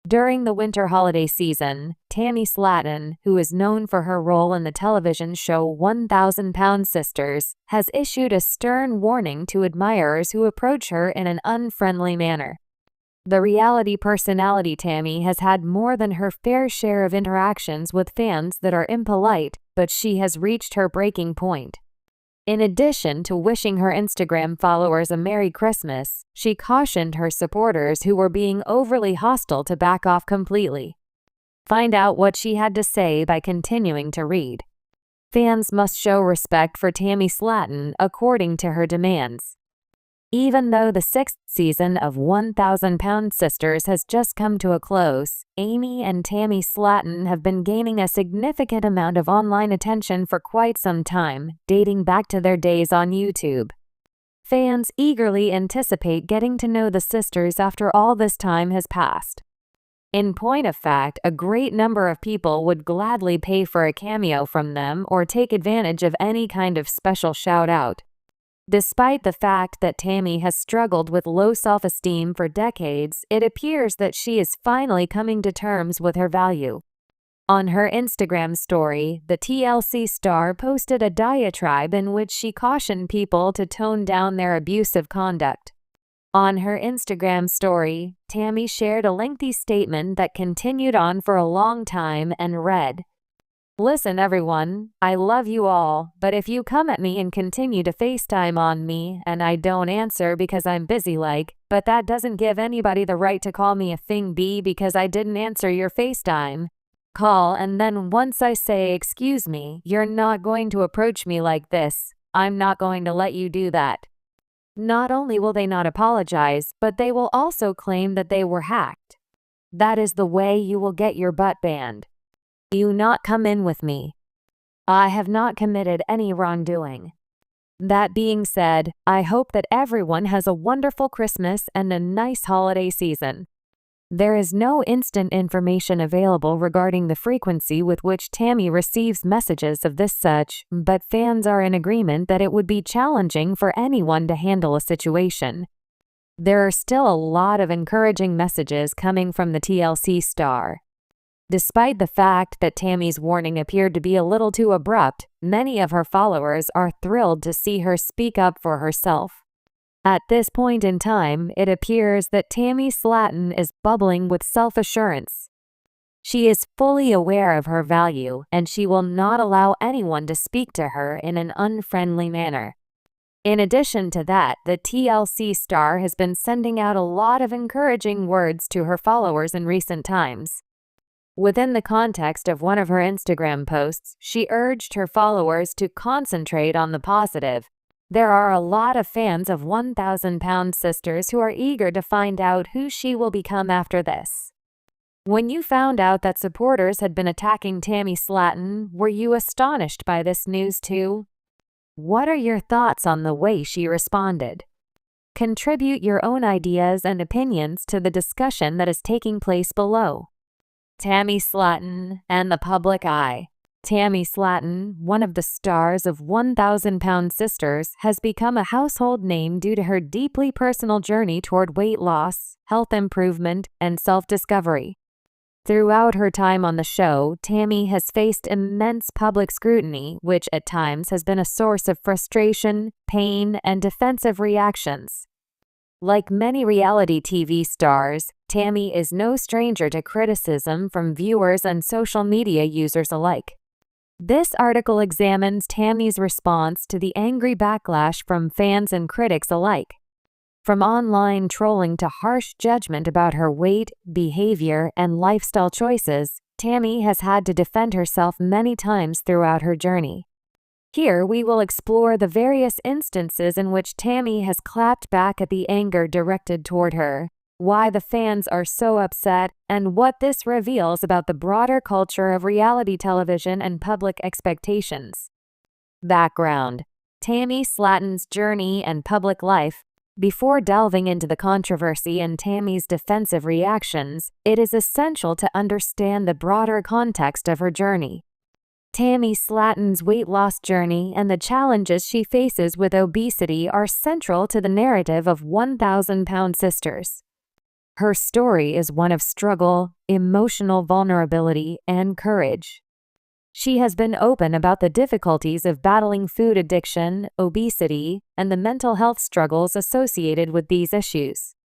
During the winter holiday season, Tammy Slaton, who is known for her role in the television show 1,000-Pound Sisters, has issued a stern warning to admirers who approach her in an unfriendly manner. The reality personality Tammy has had more than her fair share of interactions with fans that are impolite, but she has reached her breaking point. In addition to wishing her Instagram followers a Merry Christmas, she cautioned her supporters who were being overly hostile to back off completely. Find out what she had to say by continuing to read. Fans must show respect for Tammy Slaton according to her demands. Even though the 6th season of 1,000-Pound Sisters has just come to a close, Amy and Tammy Slaton have been gaining a significant amount of online attention for quite some time, dating back to their days on YouTube. Fans eagerly anticipate getting to know the sisters after all this time has passed. In point of fact, a great number of people would gladly pay for a cameo from them or take advantage of any kind of special shout-out. Despite the fact that Tammy has struggled with low self-esteem for decades, it appears that she is finally coming to terms with her value. On her Instagram story, the TLC star posted a diatribe in which she cautioned people to tone down their abusive conduct. On her Instagram story, Tammy shared a lengthy statement that continued on for a long time and read, "Listen everyone, I love you all, but if you come at me and continue to FaceTime on me and I don't answer because I'm busy but that doesn't give anybody the right to call me a thing B because I didn't answer your FaceTime call, and then once I say excuse me, you're not going to approach me like this, I'm not going to let you do that." Not only will they not apologize, but they will also claim that they were hacked. That is the way you will get your butt banned. Do not come in with me. I have not committed any wrongdoing. That being said, I hope that everyone has a wonderful Christmas and a nice holiday season. There is no instant information available regarding the frequency with which Tammy receives messages of this such, but fans are in agreement that it would be challenging for anyone to handle a situation. There are still a lot of encouraging messages coming from the TLC star. Despite the fact that Tammy's warning appeared to be a little too abrupt, many of her followers are thrilled to see her speak up for herself. At this point in time, it appears that Tammy Slaton is bubbling with self-assurance. She is fully aware of her value, and she will not allow anyone to speak to her in an unfriendly manner. In addition to that, the TLC star has been sending out a lot of encouraging words to her followers in recent times. Within the context of one of her Instagram posts, she urged her followers to concentrate on the positive. There are a lot of fans of 1,000-Pound Sisters who are eager to find out who she will become after this. When you found out that supporters had been attacking Tammy Slaton, were you astonished by this news too? What are your thoughts on the way she responded? Contribute your own ideas and opinions to the discussion that is taking place below. Tammy Slaton and the public eye. Tammy Slaton, one of the stars of 1,000-Pound Sisters, has become a household name due to her deeply personal journey toward weight loss, health improvement, and self-discovery. Throughout her time on the show, Tammy has faced immense public scrutiny, which at times has been a source of frustration, pain, and defensive reactions. Like many reality TV stars, Tammy is no stranger to criticism from viewers and social media users alike. This article examines Tammy's response to the angry backlash from fans and critics alike. From online trolling to harsh judgment about her weight, behavior, and lifestyle choices, Tammy has had to defend herself many times throughout her journey. Here we will explore the various instances in which Tammy has clapped back at the anger directed toward her, why the fans are so upset, and what this reveals about the broader culture of reality television and public expectations. Background: Tammy Slaton's journey and public life. Before delving into the controversy and Tammy's defensive reactions, it is essential to understand the broader context of her journey. Tammy Slaton's weight loss journey and the challenges she faces with obesity are central to the narrative of 1,000-Pound Sisters. Her story is one of struggle, emotional vulnerability, and courage. She has been open about the difficulties of battling food addiction, obesity, and the mental health struggles associated with these issues.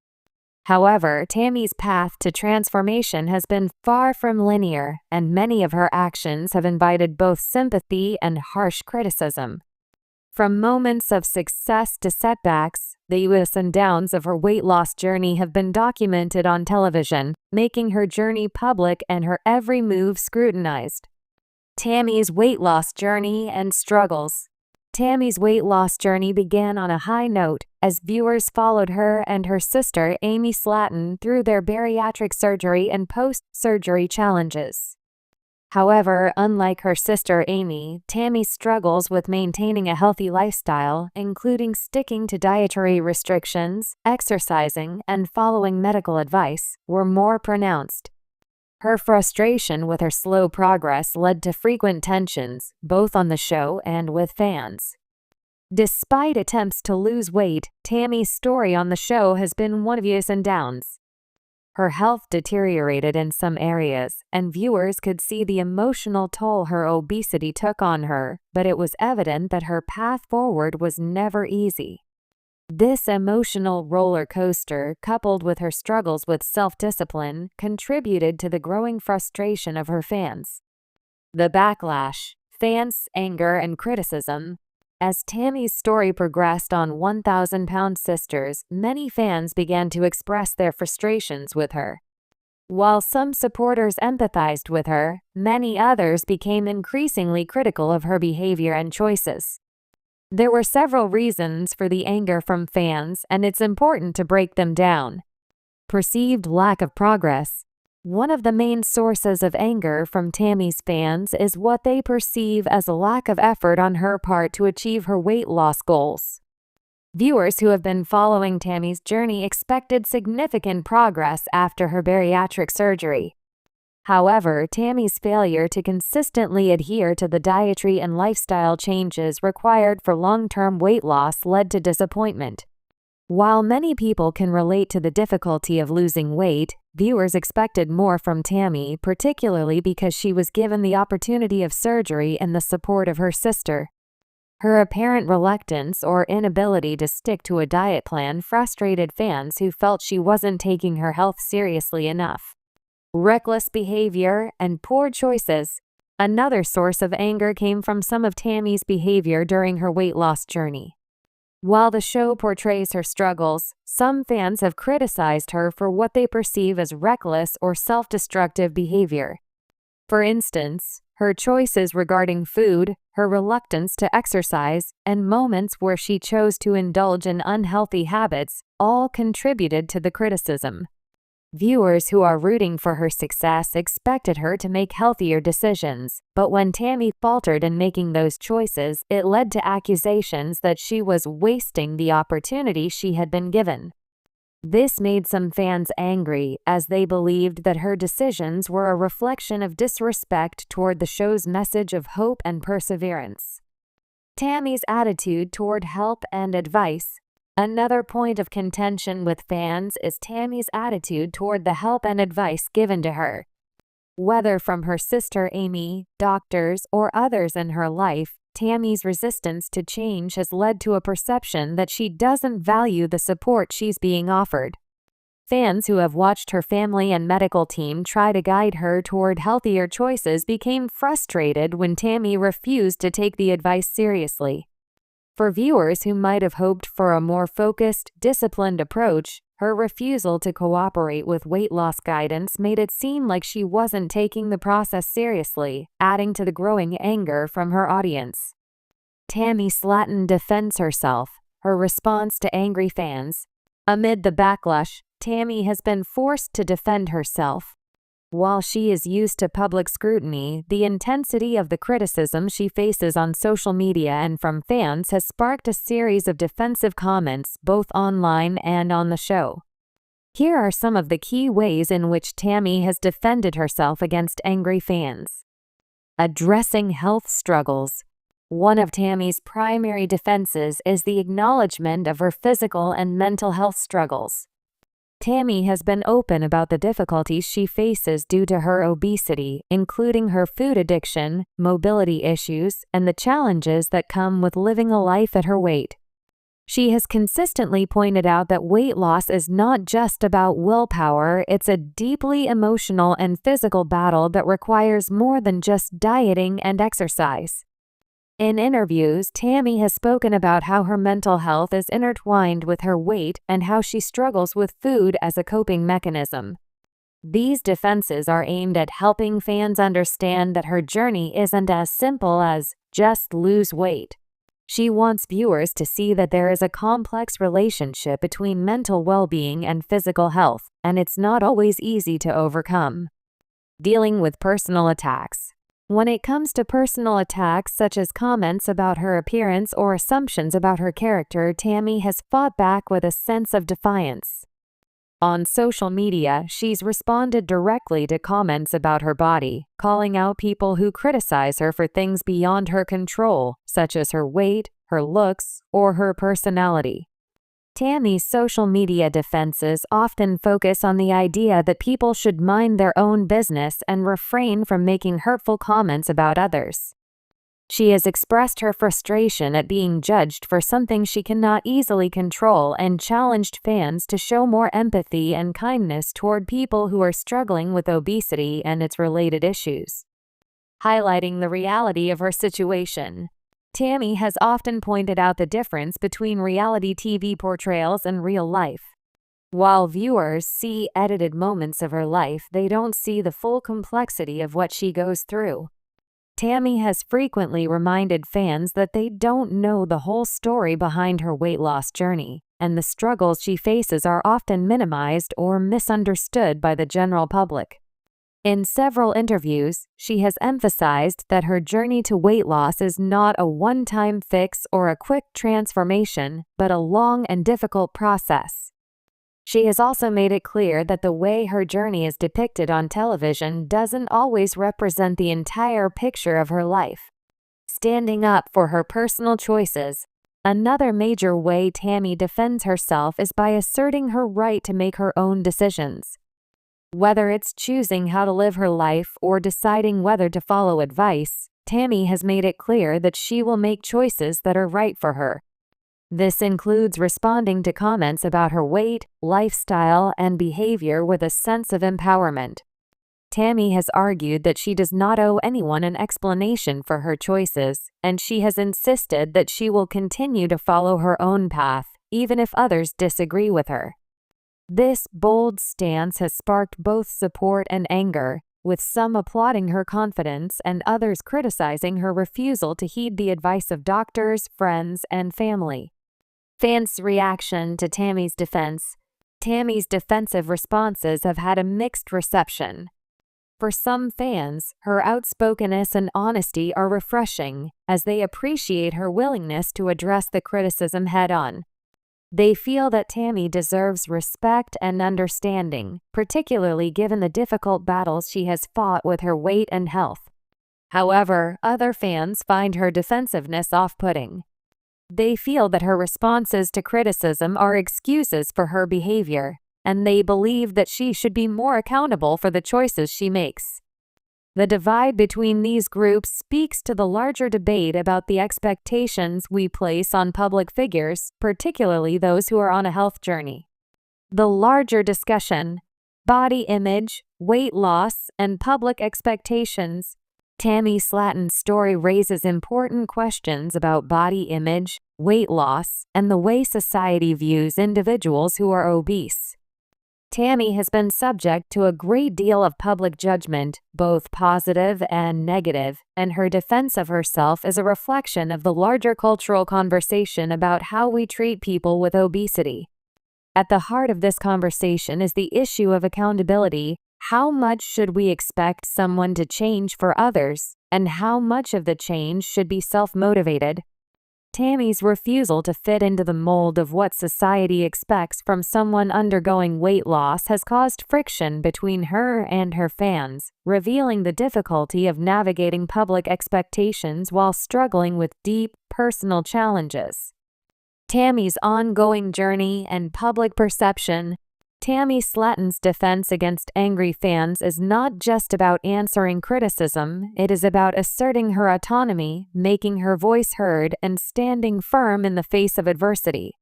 However, Tammy's path to transformation has been far from linear, and many of her actions have invited both sympathy and harsh criticism. From moments of success to setbacks, the ups and downs of her weight loss journey have been documented on television, making her journey public and her every move scrutinized. Tammy's weight loss journey and struggles. Tammy's weight loss journey began on a high note as viewers followed her and her sister Amy Slaton through their bariatric surgery and post-surgery challenges. However, unlike her sister Amy, Tammy struggles with maintaining a healthy lifestyle, including sticking to dietary restrictions, exercising, and following medical advice, were more pronounced. Her frustration with her slow progress led to frequent tensions, both on the show and with fans. Despite attempts to lose weight, Tammy's story on the show has been one of ups and downs. Her health deteriorated in some areas, and viewers could see the emotional toll her obesity took on her, but it was evident that her path forward was never easy. This emotional roller coaster, coupled with her struggles with self-discipline, contributed to the growing frustration of her fans. The backlash, fans' anger and criticism. As Tammy's story progressed on 1,000-Pound Sisters, many fans began to express their frustrations with her. While some supporters empathized with her, many others became increasingly critical of her behavior and choices. There were several reasons for the anger from fans, and it's important to break them down. Perceived lack of progress. One of the main sources of anger from Tammy's fans is what they perceive as a lack of effort on her part to achieve her weight loss goals. Viewers who have been following Tammy's journey expected significant progress after her bariatric surgery. However, Tammy's failure to consistently adhere to the dietary and lifestyle changes required for long-term weight loss led to disappointment. While many people can relate to the difficulty of losing weight, viewers expected more from Tammy, particularly because she was given the opportunity of surgery and the support of her sister. Her apparent reluctance or inability to stick to a diet plan frustrated fans who felt she wasn't taking her health seriously enough. Reckless behavior and poor choices. Another source of anger came from some of Tammy's behavior during her weight loss journey. While the show portrays her struggles, some fans have criticized her for what they perceive as reckless or self-destructive behavior. For instance, her choices regarding food, her reluctance to exercise, and moments where she chose to indulge in unhealthy habits all contributed to the criticism. Viewers who are rooting for her success expected her to make healthier decisions, but when Tammy faltered in making those choices, it led to accusations that she was wasting the opportunity she had been given. This made some fans angry, as they believed that her decisions were a reflection of disrespect toward the show's message of hope and perseverance. Tammy's attitude toward help and advice. Another point of contention with fans is Tammy's attitude toward the help and advice given to her. Whether from her sister Amy, doctors, or others in her life, Tammy's resistance to change has led to a perception that she doesn't value the support she's being offered. Fans who have watched her family and medical team try to guide her toward healthier choices became frustrated when Tammy refused to take the advice seriously. For viewers who might have hoped for a more focused, disciplined approach, her refusal to cooperate with weight loss guidance made it seem like she wasn't taking the process seriously, adding to the growing anger from her audience. Tammy Slaton defends herself. Her response to angry fans. Amid the backlash, Tammy has been forced to defend herself. While she is used to public scrutiny, the intensity of the criticism she faces on social media and from fans has sparked a series of defensive comments both online and on the show. Here are some of the key ways in which Tammy has defended herself against angry fans. Addressing health struggles. One of Tammy's primary defenses is the acknowledgement of her physical and mental health struggles. Tammy has been open about the difficulties she faces due to her obesity, including her food addiction, mobility issues, and the challenges that come with living a life at her weight. She has consistently pointed out that weight loss is not just about willpower, it's a deeply emotional and physical battle that requires more than just dieting and exercise. In interviews, Tammy has spoken about how her mental health is intertwined with her weight and how she struggles with food as a coping mechanism. These defenses are aimed at helping fans understand that her journey isn't as simple as just lose weight. She wants viewers to see that there is a complex relationship between mental well-being and physical health, and it's not always easy to overcome. Dealing with personal attacks. When it comes to personal attacks such as comments about her appearance or assumptions about her character, Tammy has fought back with a sense of defiance. On social media, she's responded directly to comments about her body, calling out people who criticize her for things beyond her control, such as her weight, her looks, or her personality. Tammy's social media defenses often focus on the idea that people should mind their own business and refrain from making hurtful comments about others. She has expressed her frustration at being judged for something she cannot easily control and challenged fans to show more empathy and kindness toward people who are struggling with obesity and its related issues. Highlighting the reality of her situation, Tammy has often pointed out the difference between reality TV portrayals and real life. While viewers see edited moments of her life, they don't see the full complexity of what she goes through. Tammy has frequently reminded fans that they don't know the whole story behind her weight loss journey, and the struggles she faces are often minimized or misunderstood by the general public. In several interviews, she has emphasized that her journey to weight loss is not a one-time fix or a quick transformation, but a long and difficult process. She has also made it clear that the way her journey is depicted on television doesn't always represent the entire picture of her life. Standing up for her personal choices. Another major way Tammy defends herself is by asserting her right to make her own decisions. Whether it's choosing how to live her life or deciding whether to follow advice, Tammy has made it clear that she will make choices that are right for her. This includes responding to comments about her weight, lifestyle, and behavior with a sense of empowerment. Tammy has argued that she does not owe anyone an explanation for her choices, and she has insisted that she will continue to follow her own path, even if others disagree with her. This bold stance has sparked both support and anger, with some applauding her confidence and others criticizing her refusal to heed the advice of doctors, friends, and family. Fans' reaction to Tammy's defense. Tammy's defensive responses have had a mixed reception. For some fans, her outspokenness and honesty are refreshing, as they appreciate her willingness to address the criticism head-on. They feel that Tammy deserves respect and understanding, particularly given the difficult battles she has fought with her weight and health. However, other fans find her defensiveness off-putting. They feel that her responses to criticism are excuses for her behavior, and they believe that she should be more accountable for the choices she makes. The divide between these groups speaks to the larger debate about the expectations we place on public figures, particularly those who are on a health journey. The larger discussion: body image, weight loss, and public expectations. Tammy Slaton's story raises important questions about body image, weight loss, and the way society views individuals who are obese. Tammy has been subject to a great deal of public judgment, both positive and negative, and her defense of herself is a reflection of the larger cultural conversation about how we treat people with obesity. At the heart of this conversation is the issue of accountability. How much should we expect someone to change for others, and how much of the change should be self-motivated? Tammy's refusal to fit into the mold of what society expects from someone undergoing weight loss has caused friction between her and her fans, revealing the difficulty of navigating public expectations while struggling with deep, personal challenges. Tammy's ongoing journey and public perception. Tammy Slaton's defense against angry fans is not just about answering criticism, it is about asserting her autonomy, making her voice heard, and standing firm in the face of adversity.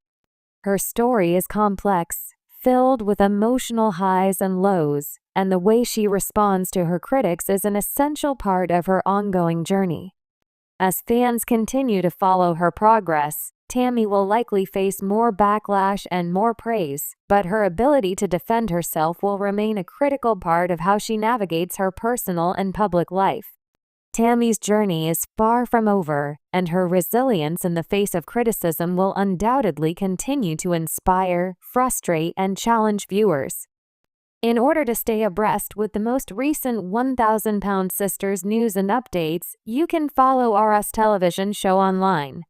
Her story is complex, filled with emotional highs and lows, and the way she responds to her critics is an essential part of her ongoing journey. As fans continue to follow her progress, Tammy will likely face more backlash and more praise, but her ability to defend herself will remain a critical part of how she navigates her personal and public life. Tammy's journey is far from over, and her resilience in the face of criticism will undoubtedly continue to inspire, frustrate, and challenge viewers. In order to stay abreast with the most recent 1,000 Pound Sisters news and updates, you can follow our Us Television show online.